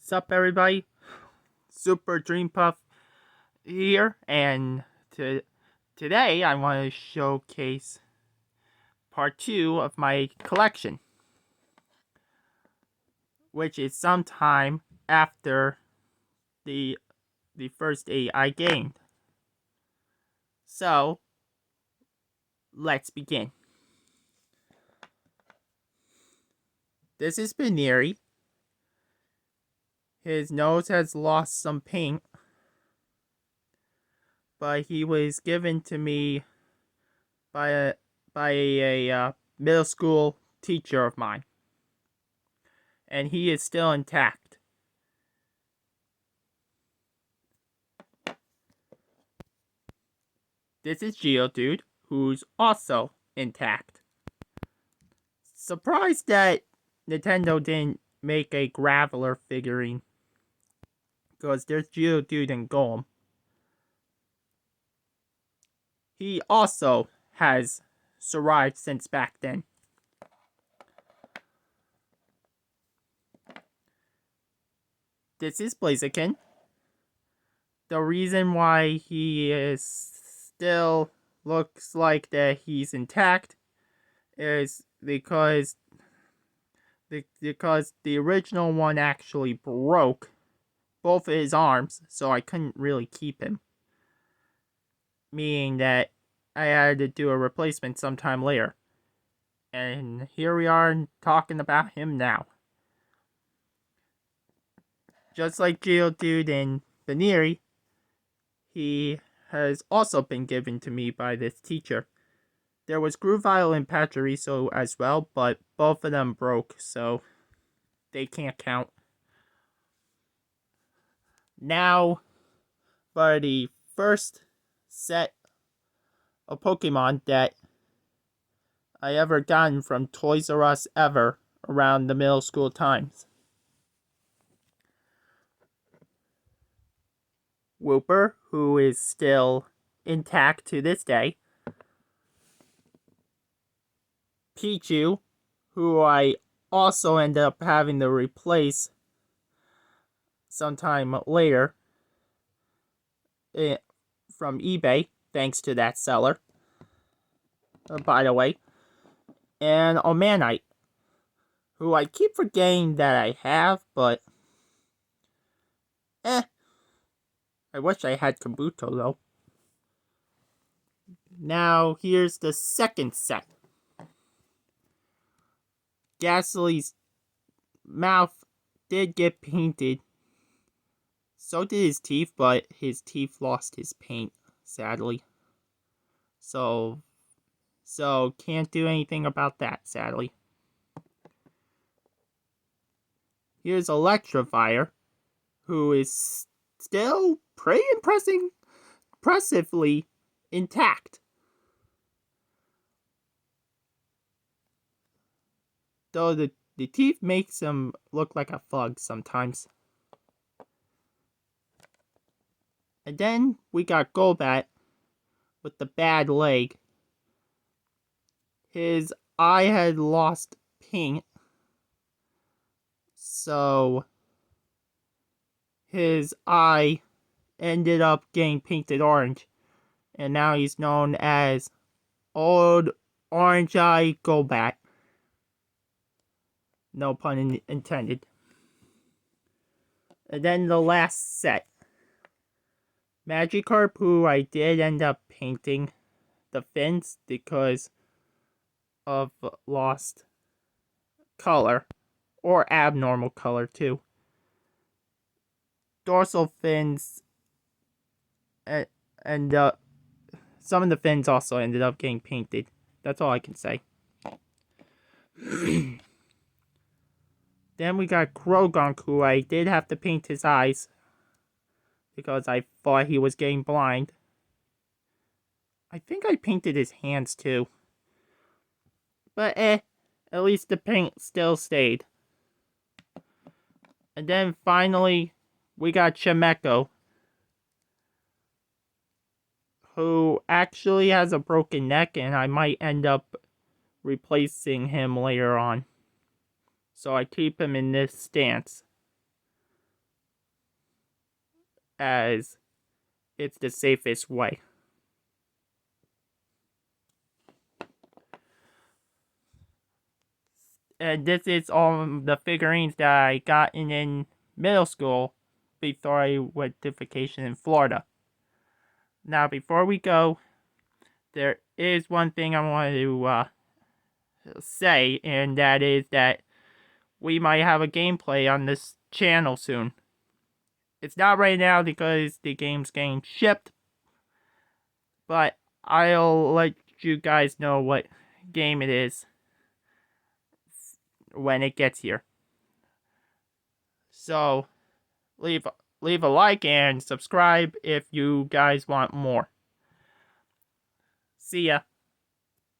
Sup, everybody? Super Dream Puff here, and today I want to showcase part 2 of my collection, which is sometime after the first 8 I gained. So, let's begin. This is Figurine. His nose has lost some paint, but he was given to me by a middle school teacher of mine, and he is still intact. This is Geodude, who's also intact. Surprised that Nintendo didn't make a Graveler figurine, because there's Geodude and Golem. He also has survived since back then. This is Blaziken. The reason why he is still looks like that he's intact is because the original one actually broke both of his arms, so I couldn't really keep him. Meaning that I had to do a replacement sometime later. And here we are talking about him now. Just like Geodude and Figurine, he has also been given to me by this teacher. There was Groovile and Pachirisu as well, but both of them broke, so they can't count. Now, for the first set of Pokemon that I ever gotten from Toys R Us ever around the middle school times. Wooper, who is still intact to this day. Pichu, who I also ended up having to replace sometime later from eBay, thanks to that seller, by the way. And Omanite, who I keep forgetting that I have, but I wish I had Kabuto, though. Now, here's the second set. Gastly's mouth did get painted. So did his teeth, but his teeth lost his paint, sadly. So can't do anything about that, sadly. Here's Electivire, who is still pretty impressively intact. Though the teeth makes him look like a thug sometimes. And then we got Golbat with the bad leg. His eye had lost paint, so his eye ended up getting painted orange, and now he's known as Old Orange Eye Golbat. No pun intended. And then the last set. Magikarp, who I did end up painting the fins because of lost color, or abnormal color too. Dorsal fins, and some of the fins also ended up getting painted. That's all I can say. Then we got Krogonk, who I did have to paint his eyes because I thought he was getting blind. I think I painted his hands too. But at least the paint still stayed. And then finally, we got Chimecho, who actually has a broken neck, and I might end up replacing him later on. So I keep him in this stance. as it's the safest way. And this is all the figurines that I got in middle school before I went to vacation in Florida. Now, before we go, there is one thing I want to say, and that is that we might have a gameplay on this channel soon. It's not right now because the game's getting shipped, but I'll let you guys know what game it is when it gets here. So, leave a like and subscribe if you guys want more. See ya.